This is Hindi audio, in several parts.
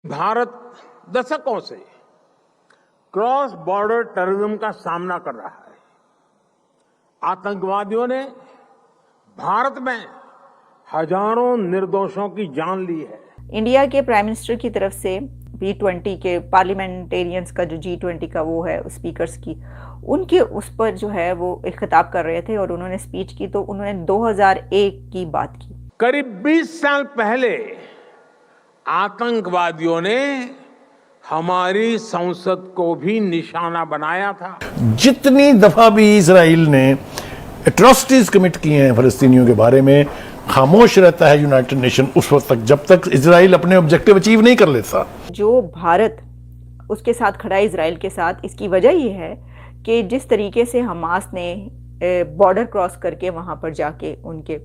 भारत दशकों से क्रॉस बॉर्डर टेररिज्म का सामना कर रहा है। आतंकवादियों ने भारत में हजारों निर्दोषों की जान ली है। इंडिया के प्राइम मिनिस्टर की तरफ से G20 के पार्लियामेंटेरियंस का जो G20 का वो है स्पीकर्स की, उनके उस पर जो है वो एक खिताब कर रहे थे और उन्होंने स्पीच की तो उन्होंने 2001 की बात की। करीब 20 साल पहले आतंकवादियों ने हमारी संसद को भी निशाना बनाया था। जितनी दफा भी इजराइल ने एट्रोसिटीज कमिट किए हैं फलस्तीनियों के बारे में, खामोश रहता है यूनाइटेड नेशन उस वक्त तक जब तक इजराइल अपने ऑब्जेक्टिव अचीव नहीं कर लेता। जो भारत उसके साथ खड़ा है इजराइल के साथ, इसकी वजह ये है कि जिस तरीके से हमास ने बॉर्डर क्रॉस करके वहां पर जाके उनके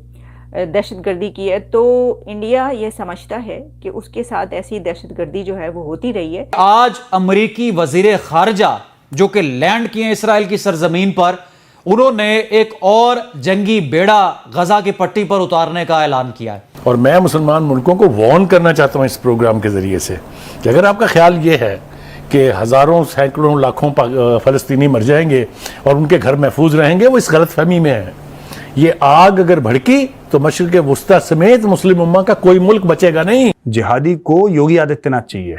दहशतगर्दी की है, तो इंडिया ये समझता है कि उसके साथ ऐसी दहशतगर्दी जो है वो होती रही है। आज अमेरिकी वजीर खारजा जो कि लैंड किए इसराइल की सरजमीन पर, उन्होंने एक और जंगी बेड़ा गजा की पट्टी पर उतारने का ऐलान किया है। और मैं मुसलमान मुल्कों को वार्न करना चाहता हूं इस प्रोग्राम के जरिए से कि अगर आपका ख्याल ये है कि हजारों सैकड़ों लाखों फलस्तीनी मर जाएंगे और उनके घर महफूज रहेंगे, वो इस गलत फहमी में है। ये आग अगर भड़की तो मशरिक़ वुस्ता समेत मुस्लिम उम्मा का कोई मुल्क बचेगा नहीं। जिहादी को योगी आदित्यनाथ चाहिए।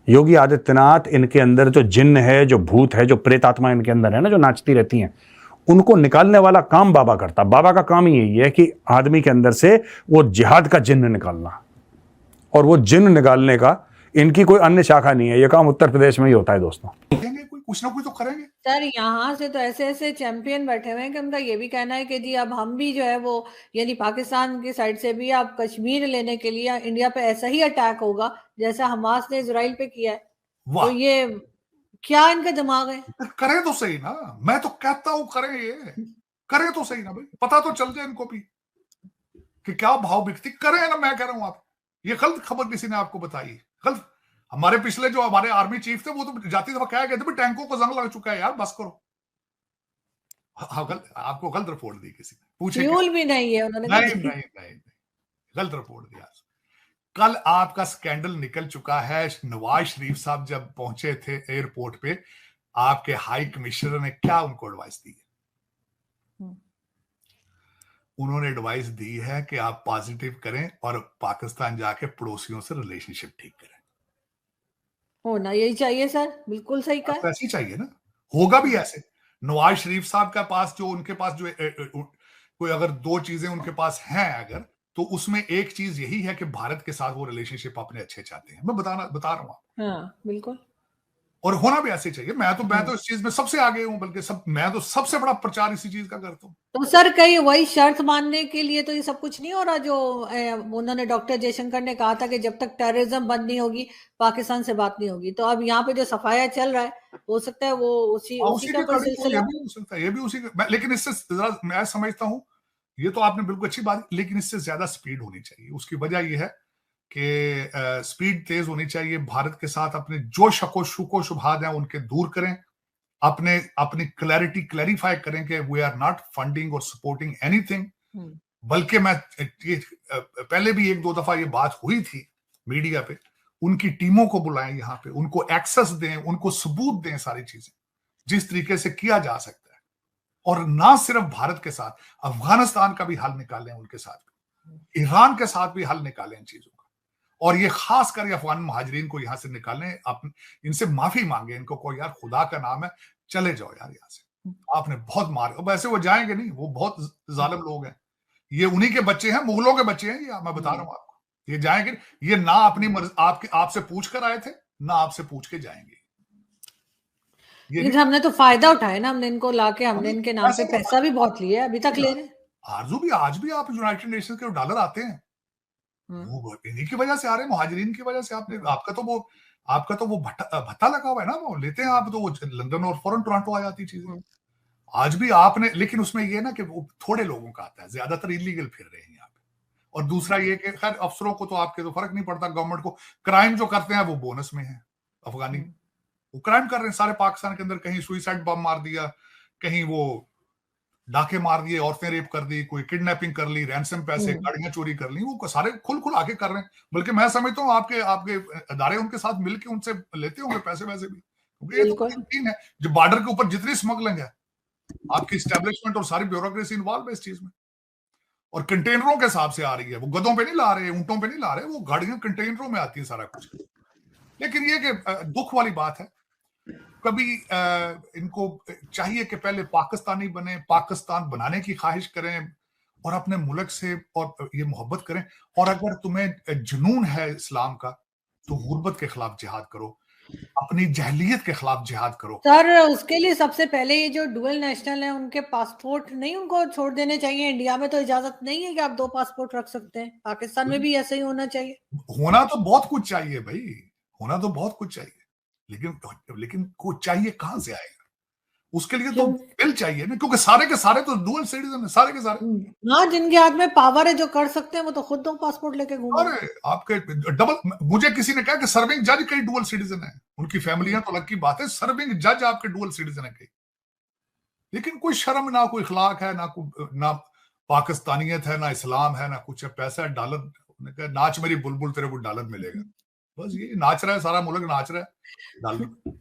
योगी आदित्यनाथ, इनके अंदर जो जिन्न है, जो भूत है, जो प्रेत आत्मा इनके अंदर है ना, जो नाचती रहती हैं, उनको निकालने वाला काम बाबा करता। बाबा का काम ही यही है कि आदमी के अंदर से वो जिहाद का जिन्न निकालना, और वो जिन्न निकालने का इनकी कोई अन्य शाखा नहीं है। ये काम उत्तर प्रदेश में ही होता है दोस्तों। कुछ ना कुछ तो करेंगे सर। यहाँ से तो ऐसे ऐसे चैंपियन बैठे हुए हैं कि उनका ये भी कहना है कि जी अब हम भी जो है वो, यानी पाकिस्तान की साइड से भी अब कश्मीर लेने के लिए इंडिया पे ऐसा ही अटैक होगा जैसा हमास ने इजराइल पे किया है। तो ये क्या इनका दिमाग है? करें तो सही ना, मैं तो कहता हूँ करें, ये करें तो सही ना भाई, पता तो चल जाए इनको भी कि क्या भाव बिकती। करें ना, मैं कह रहा हूँ आप, ये गलत खबर किसी ने आपको बताई, गलत। हमारे पिछले जो हमारे आर्मी चीफ थे वो तो जाती दफा क्या कहते थे, टैंकों को जंग लग चुका है यार, बस करो। आपको गलत रिपोर्ट दी किसी ने, पूछे फ्यूल भी नहीं है उन्होंने। नहीं, गलत रिपोर्ट दिया। कल आपका स्कैंडल निकल चुका है। नवाज शरीफ साहब जब पहुंचे थे एयरपोर्ट पे, आपके हाई कमिश्नर ने क्या उनको एडवाइस दी है? उन्होंने एडवाइस दी है कि आप पॉजिटिव करें और पाकिस्तान जाके पड़ोसियों से रिलेशनशिप ठीक करें। होना यही चाहिए सर, बिल्कुल सही कहा। ऐसे ही चाहिए ना, होगा भी ऐसे। नवाज शरीफ साहब का पास जो, उनके पास जो कोई अगर दो चीजें उनके पास हैं अगर, तो उसमें एक चीज यही है कि भारत के साथ वो रिलेशनशिप अपने अच्छे चाहते हैं। मैं बता रहा हूं आपको। हाँ, बिल्कुल। और होना भी ऐसे चाहिए। मैं तो इस चीज में सबसे आगे हूं, बल्कि मैं तो सबसे बड़ा प्रचार इसी चीज का करता हूं। तो सर कहीं वही शर्त मानने के लिए तो ये सब कुछ नहीं हो रहा जो उन्होंने, डॉक्टर जयशंकर ने कहा था कि जब तक टेररिज्म बंद नहीं होगी पाकिस्तान से बात नहीं होगी। तो अब यहाँ पे जो सफाया चल रहा है, हो सकता है वो उसी का कोई सिलसिला हो सकता है, ये भी उसी का। लेकिन इससे मैं समझता हूं, ये तो आपने बिल्कुल अच्छी बात, लेकिन इससे ज्यादा स्पीड होनी चाहिए। उसकी वजह यह है कि स्पीड तेज होनी चाहिए। भारत के साथ अपने जो शुको शुभात हैं उनके दूर करें, अपनी क्लैरिफाई करें कि वी आर नॉट फंडिंग और सपोर्टिंग एनीथिंग। बल्कि मैं पहले भी एक दो दफा ये बात हुई थी मीडिया पे, उनकी टीमों को बुलाएं यहाँ पे, उनको एक्सेस दें, उनको सबूत दें, सारी चीजें जिस तरीके से किया जा सकता है। और ना सिर्फ भारत के साथ, अफगानिस्तान का भी हल निकालें, उनके साथ ईरान के साथ भी हल निकालें इन चीजों का। और ये खास कर अफगान महाजरीन को यहां से निकालने, इनसे माफी मांगे, इनको को यार खुदा का नाम है, चले जाओ यार यहाँ से, आपने बहुत मार। वैसे वो जाएंगे नहीं, वो बहुत जालिम लोग हैं, ये उन्हीं के बच्चे हैं, मुगलों के बच्चे हैं, ये मैं बता रहा हूँ आपको। ये जाएंगे, ये ना अपनी आपसे पूछ कर आए थे, ना आपसे पूछ के जाएंगे। लेकिन हमने तो फायदा उठाया ना, हमने इनको लाके, हमने इनके नाम पे पैसा भी बहुत लिया, अभी तक ले रहे। आरजू भी, आज भी आप यूनाइटेड नेशन के डॉलर आते हैं, वो इन्हीं की वजह से आ रहे हैं, मुहाजिरीन की वजह से। आपका तो वो भत्ता लगा हुआ है ना, वो लेते हैं आप, तो वो लंदन और फौरन टोरंटो आ जाती चीजें। आज भी आपने, लेकिन उसमें ये ना कि वो थोड़े लोगों का आता है, ज्यादातर इलीगल फिर रहे हैं यहाँ पे। और दूसरा ये कि खैर अफसरों को तो आपके तो फर्क नहीं पड़ता, गवर्नमेंट को क्राइम जो करते हैं वो बोनस में है। अफगानी वो क्राइम कर रहे हैं सारे पाकिस्तान के अंदर, कहीं सुइसाइड बम मार दिया, कहीं वो डाके मार दिए, औरतें रेप कर दी, कोई किडनैपिंग कर ली, रैंसम पैसे, गाड़ियां चोरी कर ली, वो सारे खुल खुल आके कर रहे हैं। बल्कि मैं समझता हूँ आपके आपके अदारे उनके साथ मिलके उनसे लेते होंगे पैसे वैसे भी, क्योंकि ये तो बिल्कुल। रूटीन है। जो बॉर्डर के ऊपर जितनी स्मगलिंग है, आपकी स्टैब्लिशमेंट और सारी ब्यूरोक्रेसी इन्वॉल्व है इस चीज में, और कंटेनरों के हिसाब से आ रही है। वो गधों पे नहीं ला रहे, ऊंटों पे नहीं ला रहे, वो गाड़ियां कंटेनरों में आती है सारा कुछ। लेकिन ये कि दुख वाली बात है, कभी इनको चाहिए कि पहले पाकिस्तानी बने, पाकिस्तान बनाने की ख्वाहिश करें और अपने मुल्क से और ये मोहब्बत करें। और अगर तुम्हें जुनून है इस्लाम का, तो गुर्बत के खिलाफ जिहाद करो, अपनी जहलियत के खिलाफ जिहाद करो। सर उसके लिए सबसे पहले ये जो डुअल नेशनल है उनके पासपोर्ट नहीं उनको छोड़ देने चाहिए। इंडिया में तो इजाजत नहीं है कि आप 2 पासपोर्ट रख सकते हैं, पाकिस्तान में भी ऐसा ही होना चाहिए। होना तो बहुत कुछ चाहिए भाई, होना तो बहुत कुछ चाहिए, लेकिन कुछ चाहिए कहां से आएगा? उसके लिए तो बिल चाहिए ना, क्योंकि सारे के सारे तो डुअल सिटीजन है, सारे के सारे। हाँ, जिनके हाथ में पावर है, जो कर सकते हैं, वो तो खुद 2 पासपोर्ट लेके घूम रहे हैं। अरे आपके डबल, मुझे किसी ने कहा कि सर्विंग जज कई डुअल सिटीजन है, उनकी फैमिलियां तो अलग की बात है, सर्विंग जज आपके डुअल सिटीजन है कई। लेकिन कोई शर्म ना कोई इखलाक है, ना पाकिस्तानियत है, ना इस्लाम है, ना कुछ है। पैसा है, डॉलर। उन्होंने कहा नाच मेरी बुलबुल तेरे को डॉलर मिलेगा। बस ये नाच रहा है, सारा मुल्क नाच रहा है डॉलर।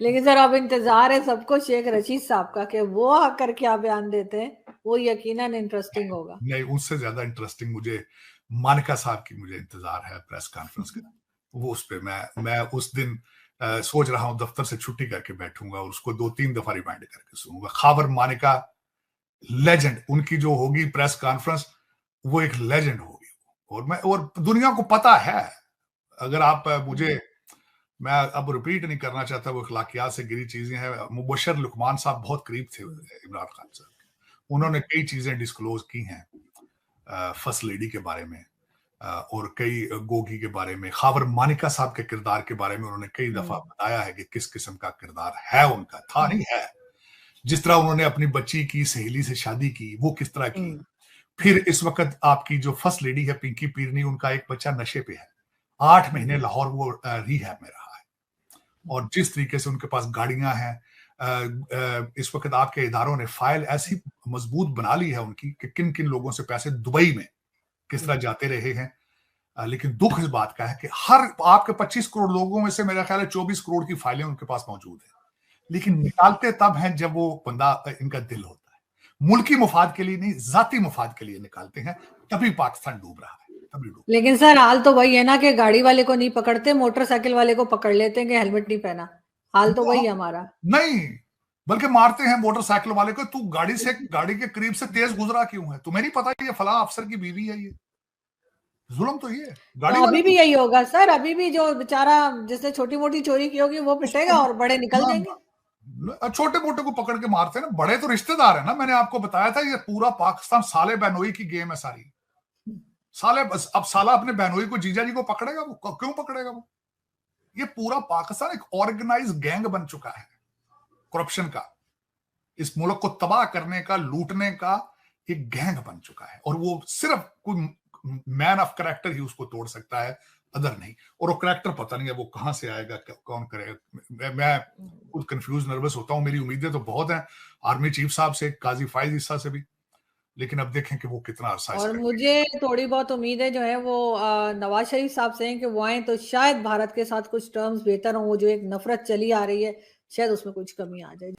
लेकिन सर अब इंतजार है सबको शेख रशीद साहब का कि वो आकर क्या बयान देते हैं, वो यकीनन इंटरेस्टिंग होगा। नहीं, उससे ज्यादा इंटरेस्टिंग मुझे मानिका साहब की मुझे इंतजार है प्रेस कॉन्फ्रेंस का। वो उस पे मैं उस दिन सोच रहा हूँ दफ्तर से छुट्टी करके बैठूंगा और उसको 2-3 दफा रिमाइंड करके सुनूंगा। खाबर मानिका लेजेंड, उनकी जो होगी प्रेस कॉन्फ्रेंस, वो एक लेजेंड होगी। और दुनिया को पता है, अगर आप मुझे, मैं अब रिपीट नहीं करना चाहता, वो अखलाकियात से गिरी चीजें हैं। मुबशर लुकमान साहब बहुत करीब थे इमरान खान साहब के, उन्होंने कई चीजें डिस्क्लोज की हैं फर्स्ट लेडी के बारे में, और कई गोगी के बारे में, खाबर मानिका साहब के किरदार के बारे में उन्होंने कई दफा बताया है कि किस किस्म का किरदार है उनका, था नहीं है। जिस तरह उन्होंने अपनी बच्ची की सहेली से शादी की, वो किस तरह की। फिर इस वक्त आपकी जो फर्स्ट लेडी है पिंकी पीरनी, उनका एक बच्चा नशे पे है, 8 महीने लाहौर वो रिहैब में रहा है। और जिस तरीके से उनके पास गाड़ियां हैं, इस वक्त आपके इदारों ने फाइल ऐसी मजबूत बना ली है उनकी कि किन किन लोगों से पैसे दुबई में किस तरह जाते रहे हैं। लेकिन दुख इस बात का है कि हर आपके 25 करोड़ लोगों में से मेरा ख्याल है 24 करोड़ की फाइलें उनके पास मौजूद है, लेकिन निकालते तब हैं जब वो बंदा, इनका दिल होता है। मुल्की मुफाद के लिए नहीं, जाती मुफाद के लिए निकालते हैं, तभी पाकिस्तान डूब रहा है, तभी डूब। लेकिन सर हाल तो वही है ना कि गाड़ी वाले को नहीं पकड़ते, मोटरसाइकिल वाले को पकड़ लेते हैं कि हेलमेट नहीं पहना। हाल तो वही है हमारा। नहीं, बल्कि मारते हैं मोटरसाइकिल वाले को। तू गाड़ी के करीब से तेज गुजरा क्यों है? तुम्हें नहीं पता ये फला अफसर की बीवी है? ये जुल्म तो ये गाड़ी तो वाले अभी भी यही होगा सर, अभी भी जो बेचारा जिसने छोटी मोटी चोरी की होगी वो पिटेगा और बड़े निकल जाएंगे। छोटे मोटे को पकड़ के मारते हैं ना, बड़े तो रिश्तेदार है ना। मैंने आपको बताया था ये पूरा पाकिस्तान साले बहनोई की गेम है सारी। साले अब साला अपने बहनोई को, जीजा जी को पकड़ेगा वो? क्यों पकड़ेगा वो? ये पूरा पाकिस्तान एक ऑर्गेनाइज गैंग बन चुका है करप्शन का, इस मुल्क को तबाह करने का, लूटने का एक गैंग बन चुका है। और वो सिर्फ कोई मैन ऑफ कैरेक्टर ही उसको तोड़ सकता है, अदर नहीं। और वो कैरेक्टर पता नहीं है वो कहां से आएगा, कौन करेगा। मैं खुद कंफ्यूज, नर्वस होता हूं। मेरी उम्मीदें तो बहुत हैं आर्मी चीफ साहब से, काजी फाइज ईसा से भी, लेकिन अब देखें कि वो कितना अरसा। और मुझे थोड़ी बहुत उम्मीदें जो है वो नवाज शरीफ साहब से हैं कि वो आए तो शायद भारत के साथ कुछ टर्म्स बेहतर हों। वो जो एक नफरत चली आ रही है, शायद उसमें कुछ कमी आ जाए।